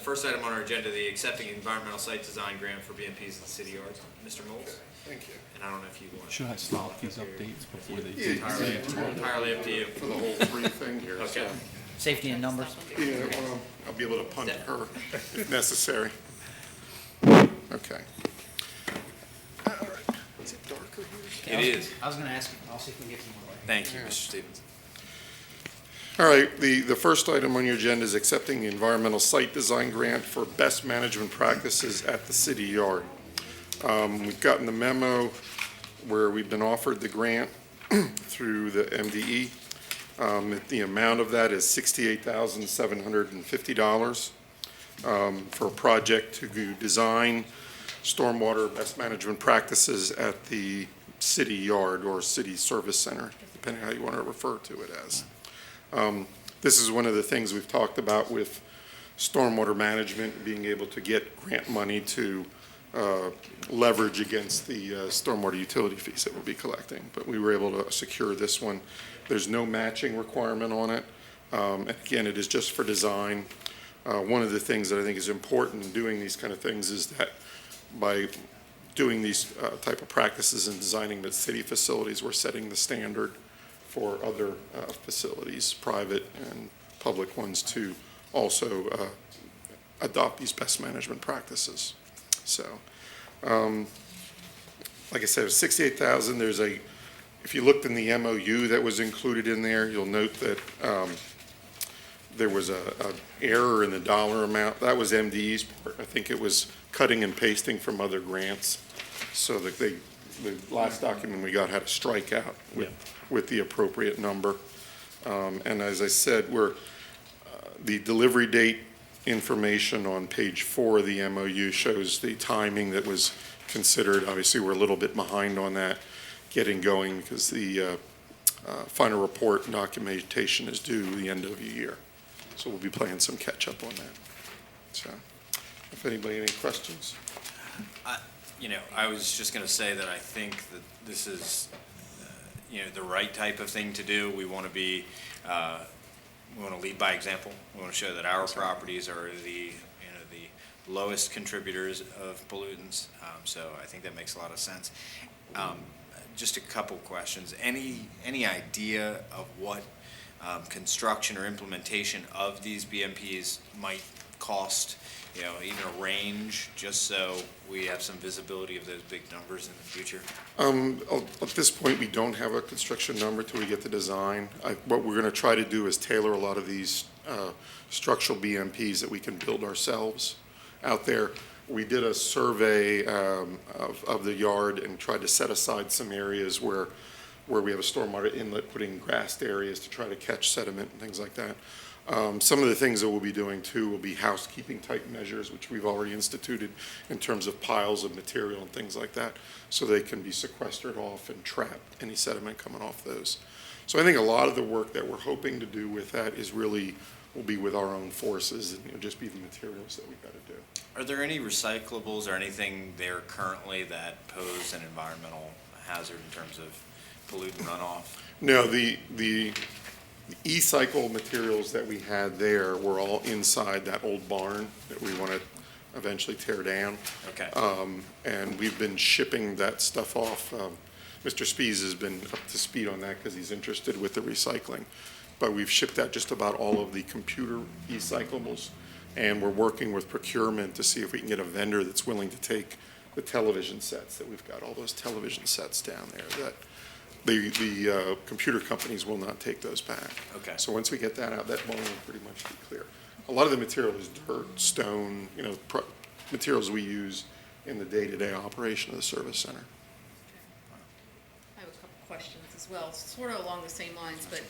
first item on our agenda, the accepting environmental site design grant for BMPs at the city yards. Mr. Moles? Thank you. And I don't know if you want Should I stop these updates before they Yeah, entirely up to you. for the whole free thing here. Okay. Safety in numbers. So, yeah, well, I'll be able to punt her if necessary. Okay. All right. Is it darker here? It is. I was going to ask you. I'll see if we can get some more light. Thank you, Mr. Stevens. All right, the first item on your agenda is accepting the environmental site design grant for best management practices at the city yard. We've gotten the memo where we've been offered the grant through the MDE. The amount of that is $68,750 for a project to design stormwater best management practices at the city yard or city service center, depending how you want to refer to it as. This is one of the things we've talked about with stormwater management, being able to get grant money to leverage against the stormwater utility fees that we'll be collecting. But we were able to secure this one. There's no matching requirement on it. And again, it is just for design. One of the things that I think is important in doing these kind of things is that by doing these type of practices and designing the city facilities, we're setting the standard for other facilities, private and public ones, to also adopt these best management practices. So, like I said, $68,000. There's if you looked in the MOU that was included in there, you'll note that there was a error in the dollar amount. That was MDE's part. I think it was cutting and pasting from other grants. So that the last document we got had a strikeout with the appropriate number. And as I said, the delivery date information on page 4 of the MOU shows the timing that was considered. Obviously, we're a little bit behind on that getting going because the final report and documentation is due the end of the year. So we'll be playing some catch up on that. So if anybody any questions? I was just going to say that I think that this is, the right type of thing to do. We want to be, we want to lead by example. We want to show that our properties are the lowest contributors of pollutants. So I think that makes a lot of sense. Just a couple questions. Any idea of what construction or implementation of these BMPs might cost? Even a range, just so we have some visibility of those big numbers in the future? At this point, we don't have a construction number till we get the design. What we're going to try to do is tailor a lot of these structural BMPs that we can build ourselves out there. We did a survey of the yard and tried to set aside some areas where we have a stormwater inlet, putting grassed areas to try to catch sediment and things like that. Some of the things that we'll be doing too will be housekeeping type measures, which we've already instituted in terms of piles of material and things like that, so they can be sequestered off and trap any sediment coming off those. So I think a lot of the work that we're hoping to do with that will be with our own forces, and just be the materials that we've got to do. Are there any recyclables or anything there currently that pose an environmental hazard in terms of pollutant runoff? No, the e-cycle materials that we had there were all inside that old barn that we want to eventually tear down. Okay. And we've been shipping that stuff off. Mr. Spies has been up to speed on that because he's interested with the recycling. But we've shipped out just about all of the computer e-cyclables, and we're working with procurement to see if we can get a vendor that's willing to take the television sets that we've got, all those television sets down there that the computer companies will not take those back. Okay. So once we get that out, that barn will pretty much be clear. A lot of the material is dirt, stone, materials we use in the day-to-day operation of the service center. I have a couple questions as well, sort of along the same lines, but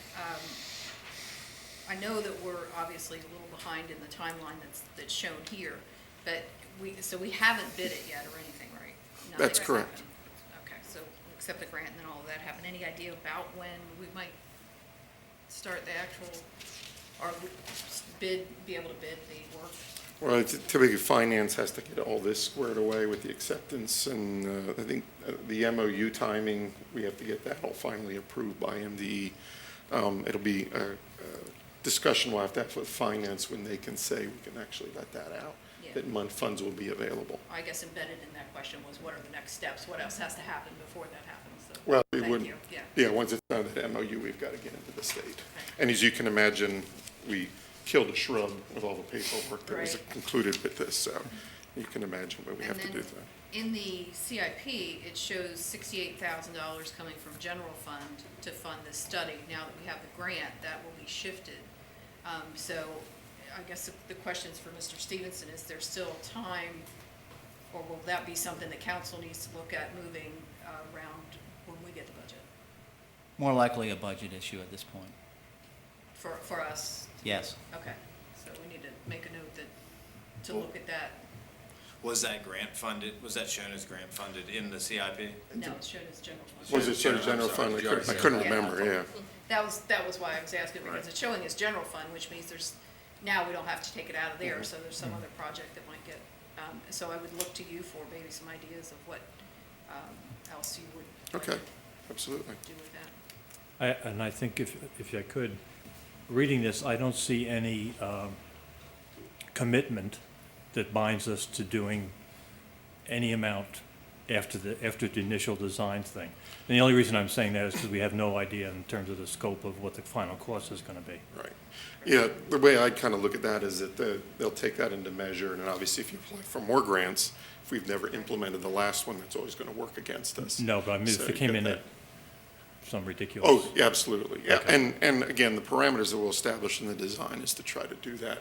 I know that we're obviously a little behind in the timeline that's shown here, but we haven't bid it yet or anything, right? That's correct. Okay, so we'll accept the grant and then all of that happen. Any idea about when we might start the actual, or be able to bid the work? Well, typically finance has to get all this squared away with the acceptance, and I think the MOU timing, we have to get that all finally approved by MDE. It'll be discussion we'll have to have with finance when they can say we can actually let that out, Yeah. that funds will be available. I guess embedded in that question was, what are the next steps? What else has to happen before that happens? So, Well, we thank wouldn't, you. Yeah. yeah, once it's done at MOU, we've got to get into the state. And as you can imagine, we killed a shrub with all the paperwork that was Right. concluded with this, so you can imagine what we have to do And there. then in the CIP, it shows $68,000 coming from general fund to fund this study. Now that we have the grant, that will be shifted. So I guess the questions for Mr. Stevenson, is there still time, or will that be something that council needs to look at moving around when we get the budget More likely a budget issue at this point. for us? Yes. Okay, so we need to make a note that, to look at that. Was that grant funded, was that shown as grant funded in the CIP? No, it's shown as general fund. Was it sort of general I'm sorry, fund? I you already couldn't said remember, yeah. That was why I was asking, because Right. it's showing as general fund, which means now we don't have to take it out of there, so there's some other project that might get, so I would look to you for maybe some ideas of what else you would Okay, absolutely. do with that. And I think if I could, reading this, I don't see any commitment that binds us to doing any amount after the initial design thing. And the only reason I'm saying that is because we have no idea in terms of the scope of what the final cost is going to be. Right. Yeah, the way I kind of look at that is that they'll take that into measure, and obviously if you apply for more grants, if we've never implemented the last one, that's always going to work against us. No, but I mean, So if it came you in get at that. some ridiculous. Oh, yeah, absolutely, yeah. Okay. And again, the parameters that we'll establish in the design is to try to do that,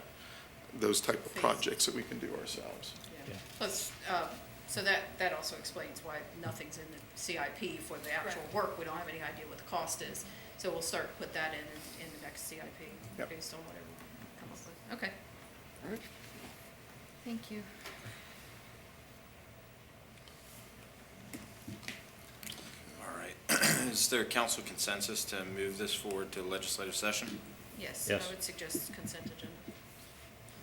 those type of Phase. projects that we can do ourselves. Yeah. Plus, so that also explains why nothing's in the CIP for the actual work. We don't have any idea what the cost is. So we'll start to put that in the next CIP Yep. based on whatever we come up with. Okay, All right. thank you. All right. Is there council consensus to move this forward to legislative session? Yes, Yes. I would suggest consent agenda.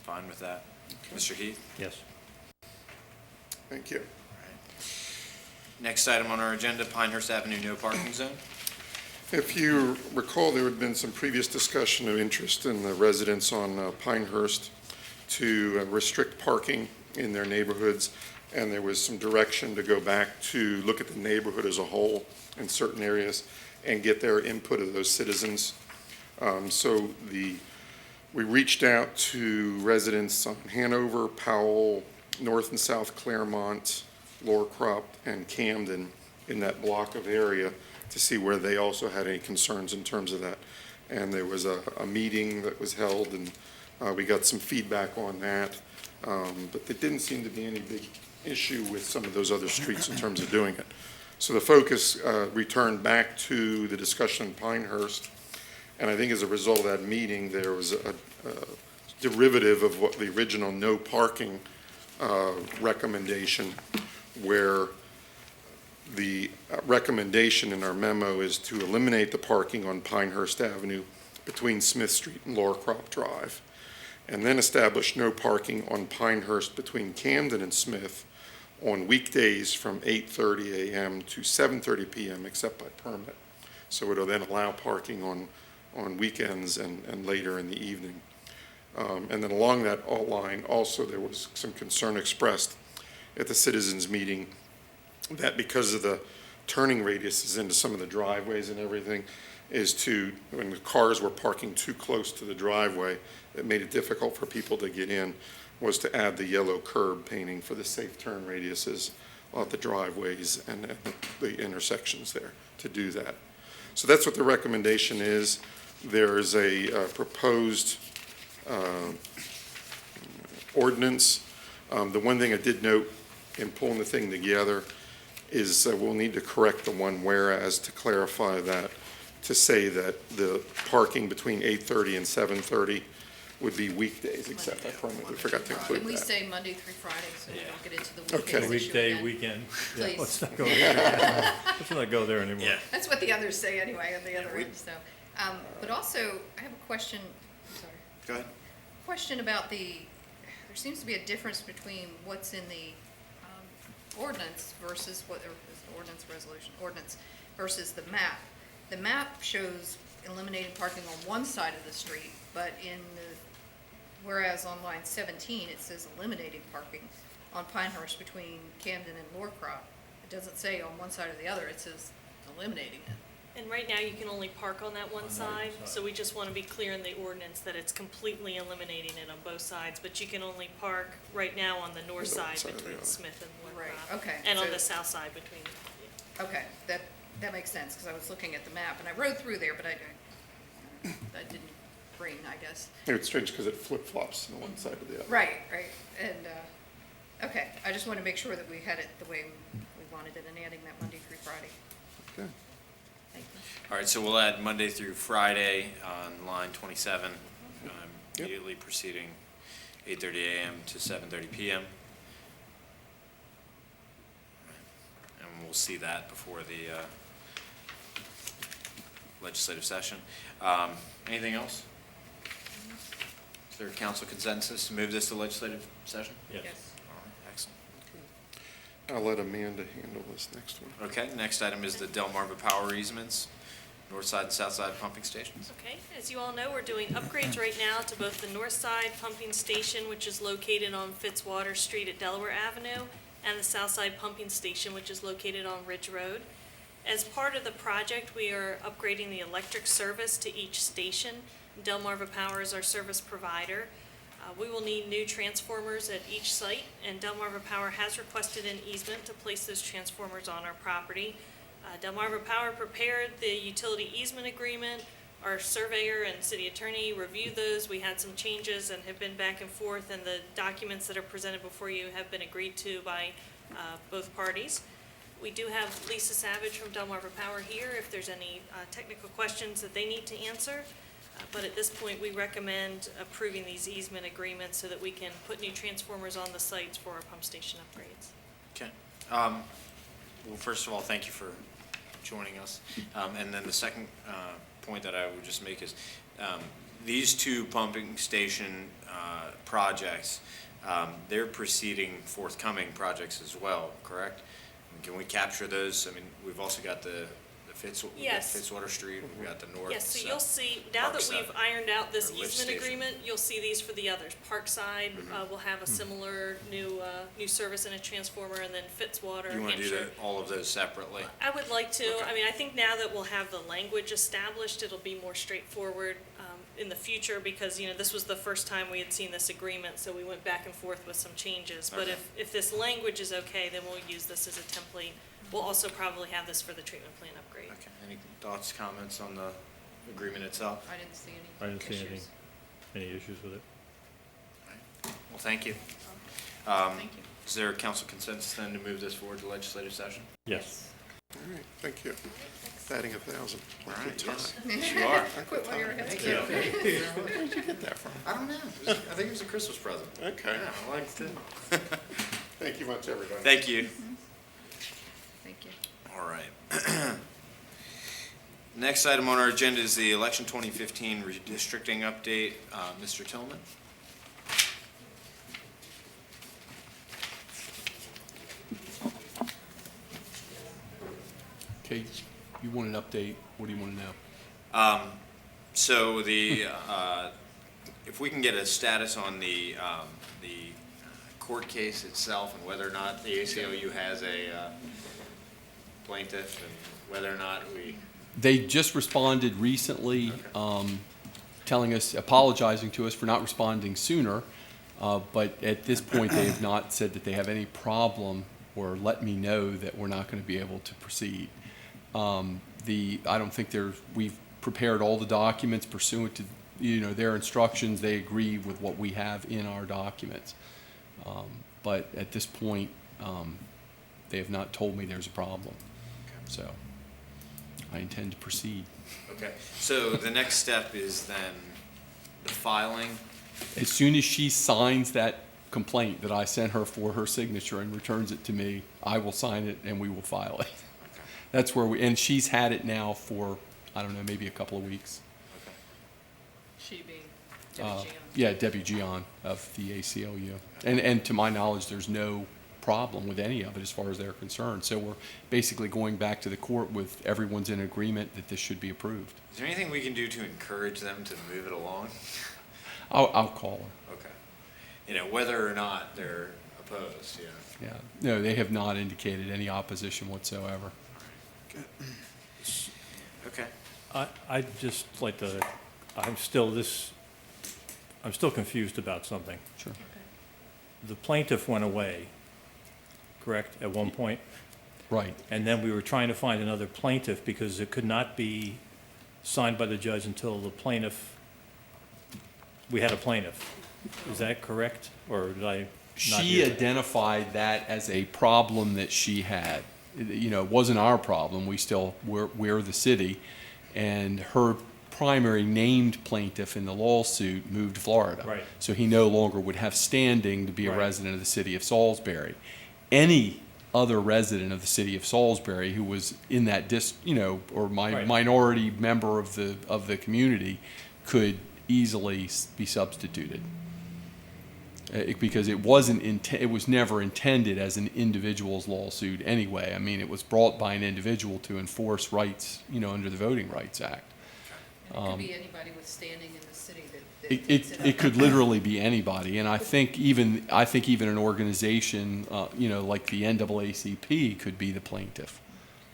Fine with that? Mr. Heath? Yes. Thank you. Next item on our agenda, Pinehurst Avenue no parking zone. If you recall, there had been some previous discussion of interest in the residents on Pinehurst to restrict parking in their neighborhoods, and there was some direction to go back to look at the neighborhood as a whole in certain areas and get their input of those citizens. We reached out to residents on Hanover, Powell, North and South Claremont, Lower Crop, and Camden in that block of area to see where they also had any concerns in terms of that. And there was a meeting that was held, and we got some feedback on that. But there didn't seem to be any big issue with some of those other streets in terms of doing it. So the focus returned back to the discussion in Pinehurst. And I think as a result of that meeting, there was a derivative of what the original no parking recommendation, where the recommendation in our memo is to eliminate the parking on Pinehurst Avenue between Smith Street and Lower Crop Drive, and then establish no parking on Pinehurst between Camden and Smith on weekdays from 8:30 a.m. to 7:30 p.m. except by permit. So it'll then allow parking on weekends and later in the evening. And then along that line, also, there was some concern expressed at the citizens' meeting that because of the turning radiuses into some of the driveways and everything, when the cars were parking too close to the driveway, it made it difficult for people to get in, was to add the yellow curb painting for the safe turn radiuses at the driveways and the intersections there to do that. So that's what the recommendation is. There's a proposed ordinance. The one thing I did note in pulling the thing together is we'll need to correct the one whereas to clarify that, to say that the parking between 8:30 and 7:30 would be weekdays except by permit. We forgot to include Can we that. say Monday through Friday, so we Yeah. don't get into the Okay. weekdays issue Weekday, again? weekend. Yeah, Please. let's not go there. Let's not go there anymore. Yeah. That's what the others say anyway, on the other we- end, so. But also, I have a question, I'm sorry. Go ahead. Question about there seems to be a difference between what's in the ordinance versus ordinance versus the map. The map shows eliminating parking on one side of the street, but whereas on line 17, it says eliminating parking on Pinehurst between Camden and Lorcrop. It doesn't say on one side or the other, it says eliminating it. And right now, you can only park on that one side, so we just want to be clear in the ordinance that it's completely eliminating it on both sides, but you can only park right now on the north The one side side or the between other. Smith and Right, Lorcrop. okay, And on so- the south side between, yeah. Okay, that makes sense, because I was looking at the map, and I rode through there, but I didn't bring, I guess. It's strange because it flip-flops on one side or the other. Right, and, okay, I just want to make sure that we had it the way we wanted it, and adding that Monday through Friday. Okay. Thank you. All right, so we'll add Monday through Friday on line 27, Yep. immediately proceeding 8:30 a.m. to 7:30 p.m. And we'll see that before the legislative session. Anything else? Is there council consensus to move this to legislative session? Yes. All right, excellent. I'll let Amanda handle this next one. Okay, next item is the Delmarva Power easements, north side and south side pumping stations. Okay, as you all know, we're doing upgrades right now to both the north side pumping station, which is located on Fitzwater Street at Delaware Avenue, and the south side pumping station, which is located on Ridge Road. As part of the project, we are upgrading the electric service to each station. Delmarva Power is our service provider. We will need new transformers at each site, and Delmarva Power has requested an easement to place those transformers on our property. Delmarva Power prepared the utility easement agreement. Our surveyor and city attorney reviewed those. We had some changes and have been back and forth, and the documents that are presented before you have been agreed to by both parties. We do have Lisa Savage from Delmarva Power here if there's any technical questions that they need to answer. But at this point, we recommend approving these easement agreements so that we can put new transformers on the sites for our pump station upgrades. Okay. Well, first of all, thank you for joining us. And then the second point that I would just make is these two pumping station projects, they're preceding forthcoming projects as well, correct? Can we capture those? I mean, we've also got the Yes. Fitzwater Street, we've got the north. Yes, so south. you'll see, now that Parkside. we've ironed out this Or lift easement station. agreement, you'll see these for the others. Parkside will have a similar new service and a transformer, and then Fitzwater, You want to do Hampshire. all of those separately? I would like to. Okay. I mean, I think now that we'll have the language established, it'll be more straightforward in the future, because, this was the first time we had seen this agreement, so we went back and forth with some changes. But Okay. if this language is okay, then we'll use this as a template. We'll also probably have this for the treatment plan upgrade. Okay. Any thoughts, comments on the agreement itself? I didn't see any issues. I didn't see anything, any issues with it. Well, thank you. Thank you. Is there council consensus then to move this forward to legislative session? Yes. All right, thank you. Batting 1,000. All Good right, time. yes, you are. Quit while you're ahead. Thank you. Where'd you get that from? I don't know. I think it was a Christmas present. Okay. Yeah, I liked it. Thank you much, everybody. Thank you. Thank you. All right. Next item on our agenda is the election 2015 redistricting update. Mr. Tillman? Okay, you want an update, what do you want to know? So if we can get a status on the court case itself and whether or not the ACLU has a plaintiff and whether or not we, They just responded recently, telling us, apologizing to us for not responding sooner, but at this point, they have not said that they have any problem or let me know that we're not going to be able to proceed. I don't think we've prepared all the documents pursuant to, their instructions. They agree with what we have in our documents. But at this point, they have not told me there's a problem. So I intend to proceed. okay. So the next step is then the filing. As soon as she signs that complaint that I sent her for her signature and returns it to me, I will sign it and we will file it. That's where and she's had it now for, I don't know, maybe a couple of weeks. She being Debbie Gian. Yeah, Debbie Gian of the ACLU. And to my knowledge, there's no problem with any of it as far as they're concerned. So we're basically going back to the court with everyone's in agreement that this should be approved. Is there anything we can do to encourage them to move it along? I'll call her. Okay. You know, whether or not they're opposed, you know. Yeah, no, they have not indicated any opposition whatsoever. Okay. I'd just like to, I'm still confused about something. Sure. The plaintiff went away, correct, at one point? Right. And then we were trying to find another plaintiff because it could not be signed by the judge until we had a plaintiff. Is that correct? Or did I not She hear that? identified that as a problem that she had. You know, it wasn't our problem. We're the city. And her primary named plaintiff in the lawsuit moved to Florida. Right. So he no longer would have standing to be a Right. resident of the city of Salisbury. Any other resident of the city of Salisbury who was in that or Right. minority member of the community could easily be substituted. Because it was never intended as an individual's lawsuit anyway. I mean, it was brought by an individual to enforce rights, under the Voting Rights Act. And it could be anybody with standing in the city that It, takes it could literally be anybody, and I think even an organization, like the NAACP could be the plaintiff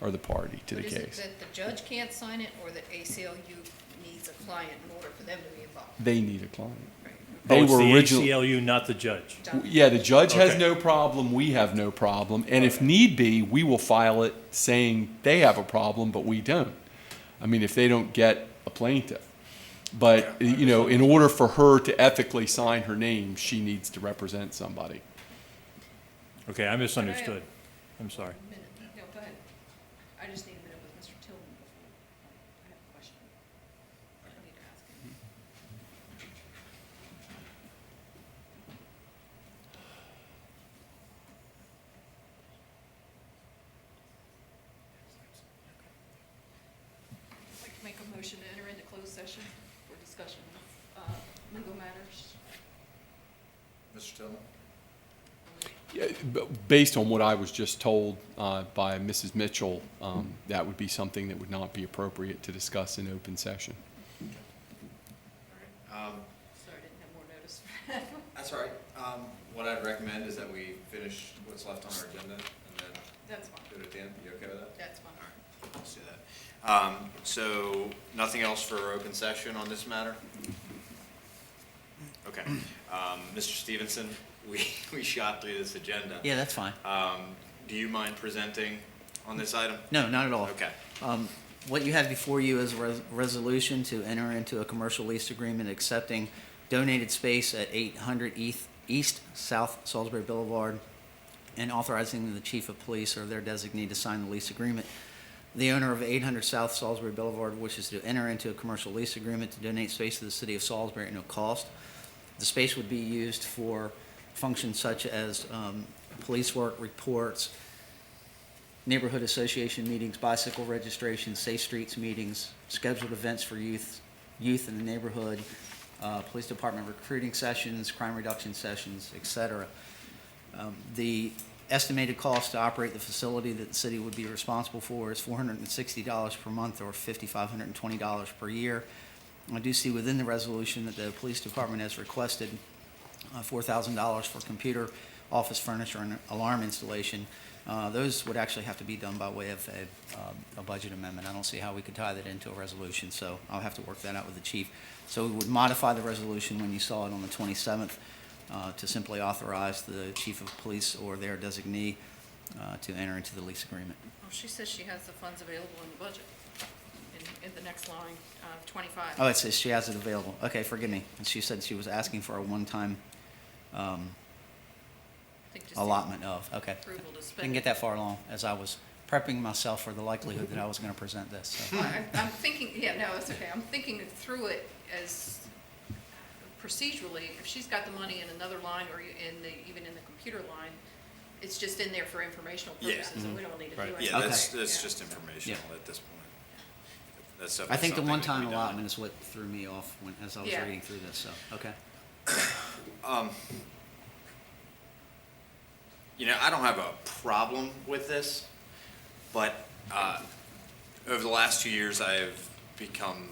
or the party to the But case. is it that the judge can't sign it, or that ACLU needs a client in order for them to be involved? They need a client. Right. They It's were the originally. ACLU, not the judge. Yeah, the judge has Okay. no problem, we have no problem, and if Okay. need be, we will file it saying they have a problem, but we don't. I mean, if they don't get a plaintiff. But, in order for her to ethically sign her name, she needs to represent somebody. Okay, I misunderstood. I'm sorry. A minute, no, go ahead. I just need a minute with Mr. Tillman before I have a question. I need to ask him. I'd like to make a motion to enter into closed session for discussion of legal matters. Mr. Tillman? Yeah, based on what I was just told by Mrs. Mitchell, that would be something that would not be appropriate to discuss in open session. All right. Sorry, I didn't have more notice for that. That's all right. What I'd recommend is that we finish what's left on our agenda and then That's fine, do it at the end. You okay with that? that's fine. All right, let's do that. So nothing else for open session on this matter? Okay. Mr. Stevenson, we shot through this agenda. Yeah, that's fine. Do you mind presenting on this item? No, not at all. Okay. What you have before you is a resolution to enter into a commercial lease agreement accepting donated space at 800 East South Salisbury Boulevard and authorizing the chief of police or their designee to sign the lease agreement. The owner of 800 South Salisbury Boulevard wishes to enter into a commercial lease agreement to donate space to the city of Salisbury at no cost. The space would be used for functions such as police work, reports, neighborhood association meetings, bicycle registration, safe streets meetings, scheduled events for youth in the neighborhood, police department recruiting sessions, crime reduction sessions, et cetera. The estimated cost to operate the facility that the city would be responsible for is $460 per month or $5,520 per year. I do see within the resolution that the police department has requested $4,000 for computer, office furniture, and alarm installation. Those would actually have to be done by way of a budget amendment. I don't see how we could tie that into a resolution, so I'll have to work that out with the chief. So we would modify the resolution when you saw it on the 27th to simply authorize the chief of police or their designee to enter into the lease agreement. Well, she says she has the funds available in the budget, in the next line, 25. Oh, it says she has it available. Okay, forgive me. And she said she was asking for a one-time I think just allotment of, okay. approval to spend. Didn't get that far along as I was prepping myself for the likelihood that I was going to present this. So. I'm thinking, yeah, no, it's okay. I'm thinking through it as procedurally, if she's got the money in another line or even in the computer line, it's just in there for informational Yeah. purposes, and we don't need to do Right. anything. Yeah, Okay. that's Yeah. just informational at this point. That's I think the something that can one-time be done. allotment is what threw me off as I was Yeah. reading through this, so, okay. I don't have a problem with this, but over the last 2 years, I have become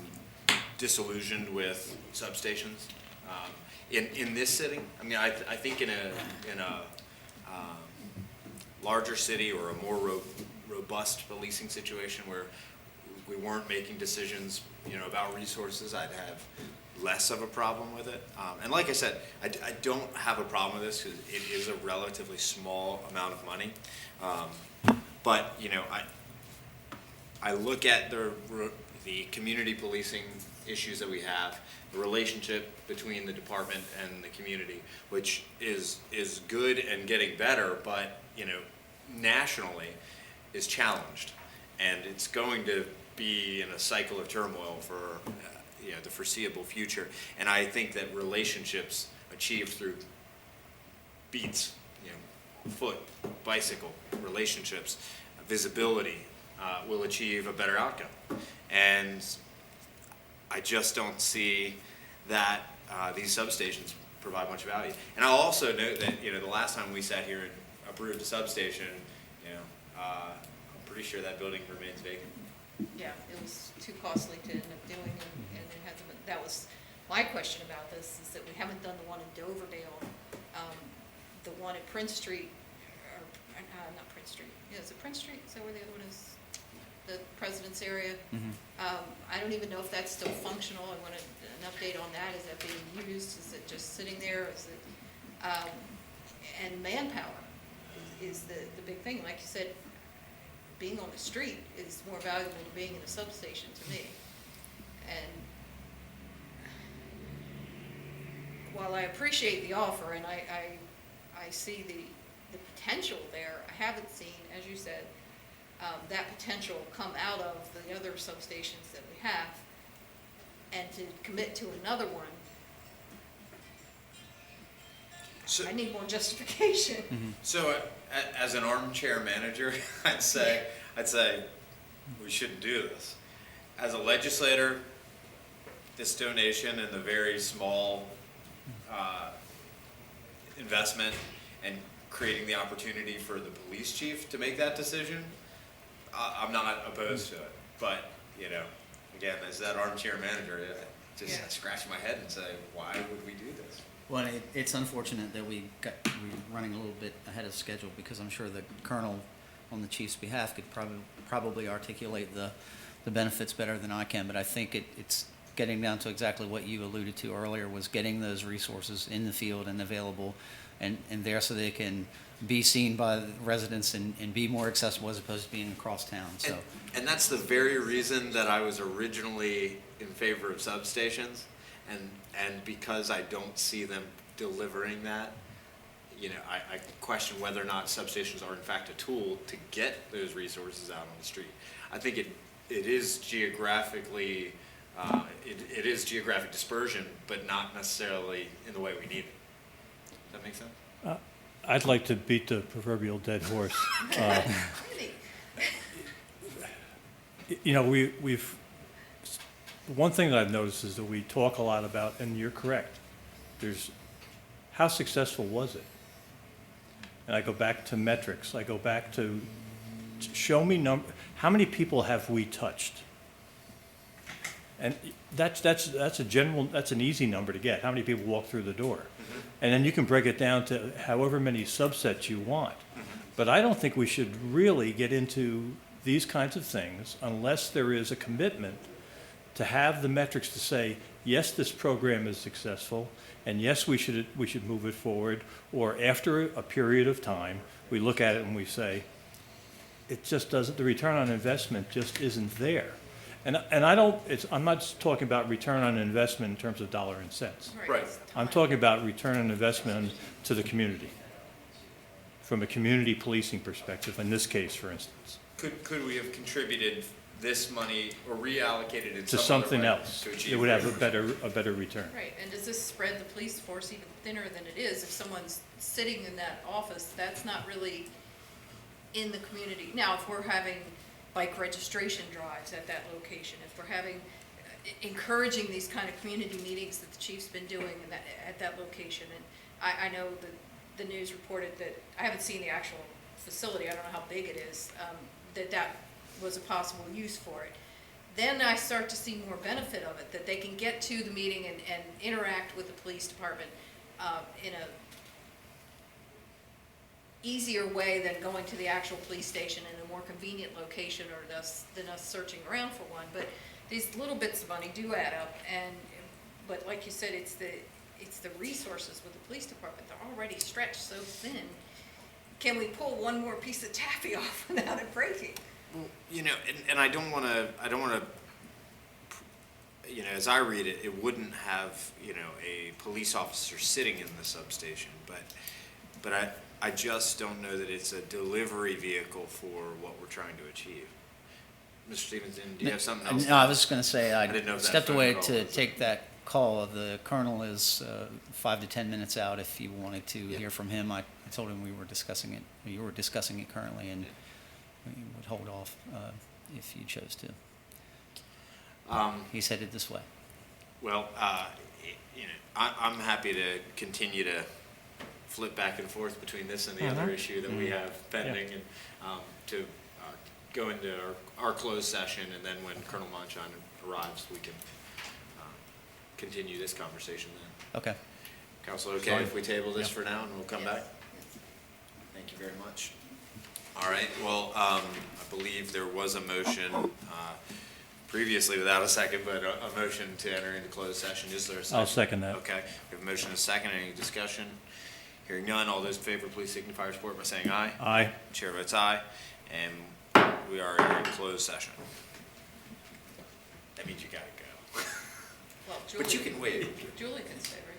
disillusioned with substations. In this city, I mean, I think in a larger city or a more robust policing situation where we weren't making decisions, about resources, I'd have less of a problem with it. And like I said, I don't have a problem with this because it is a relatively small amount of money. But, I look at the community policing issues that we have, the relationship between the department and the community, which is good and getting better, but, nationally is challenged. And it's going to be in a cycle of turmoil for, the foreseeable future. And I think that relationships achieved through beats, foot, bicycle, relationships, visibility, will achieve a better outcome. And I just don't see that these substations provide much value. And I'll also note that, the last time we sat here and approved a substation, I'm pretty sure that building remains vacant. Yeah, it was too costly to end up doing, and it hasn't been, that was my question about this, is that we haven't done the one in Doverdale. The one at Prince Street, or, not Prince Street, is it Prince Street? Is that where the other one is? The President's area? I don't even know if that's still functional. I wanted an update on that. Is that being used? Is it just sitting there? Is it, and manpower is the big thing. Like you said, being on the street is more valuable than being in a substation to me. And while I appreciate the offer and I see the potential there, I haven't seen, as you said, that potential come out of the other substations that we have, and to commit to another one, So, I need more justification. So as an armchair manager, I'd say we shouldn't do this. As a legislator, this donation and the very small investment and creating the opportunity for the police chief to make that decision, I'm not opposed to it. But, again, as that armchair manager, I just scratch my head and say, why would we do this? Well, it's unfortunate that we're running a little bit ahead of schedule, because I'm sure the colonel on the chief's behalf could probably articulate the benefits better than I can. But I think it's getting down to exactly what you alluded to earlier, was getting those resources in the field and available and there so they can be seen by the residents and be more accessible as opposed to being across town. So. And that's the very reason that I was originally in favor of substations. And because I don't see them delivering that, I question whether or not substations are in fact a tool to get those resources out on the street. I think it is geographically, it is geographic dispersion, but not necessarily in the way we need it. Does that make sense? I'd like to beat the proverbial dead horse. Really? We've one thing that I've noticed is that we talk a lot about, and you're correct, there's how successful was it? And I go back to metrics. I go back to show me how many people have we touched? And that's an easy number to get. How many people walk through the door? Mm-hmm. And then you can break it down to however many subsets you want. Mm-hmm. But I don't think we should really get into these kinds of things unless there is a commitment to have the metrics to say, yes, this program is successful, and yes, we should move it forward, or after a period of time, we look at it and we say, it just doesn't, the return on investment just isn't there. And I'm not talking about return on investment in terms of dollar and cents. Right. I'm talking about return on investment to the community, from a community policing perspective, in this case, for instance. Could we have contributed this money or reallocated it To some other something way else, to achieve it would have resources? a better return. Right, and does this spread the police force even thinner than it is? If someone's sitting in that office, that's not really in the community. Now, if we're having bike registration drives at that location, if we're having, encouraging these kind of community meetings that the chief's been doing at that location, and I know that the news reported that, I haven't seen the actual facility, I don't know how big it is, that was a possible use for it. Then I start to see more benefit of it, that they can get to the meeting and interact with the police department in a easier way than going to the actual police station in a more convenient location or than us searching around for one. But these little bits of money do add up, but like you said, it's the resources with the police department. They're already stretched so thin. Can we pull one more piece of taffy off without it breaking? Well, and I don't want to, as I read it, it wouldn't have, a police officer sitting in the substation, but I just don't know that it's a delivery vehicle for what we're trying to achieve. Mr. Stevenson, do you have something else? No, I was just going to say, I didn't know I if that stepped phone away call to was- take that call. The colonel is 5 to 10 minutes out if you wanted to Yep. hear from him. I told him we were discussing it, you were discussing it currently, and we would hold off if you chose to. He's headed this way. Well, I'm happy to continue to flip back and forth between this and the other issue that we have pending, and to go into our closed session, and then when Colonel Monshine arrives, we can continue this conversation then. Okay. Council, okay if we table this for now and we'll come back? Thank you very much. All right, well, I believe there was a motion previously without a second, but a motion to enter into closed session. Is there a second? I'll second that. Okay, we have a motion and a second. Any discussion? Hearing none, all those in favor, please signify your support by saying aye. Aye. Chair votes aye, and we are in closed session. That means you gotta go. Well, But you Julie- can wait. Julie can stay, right?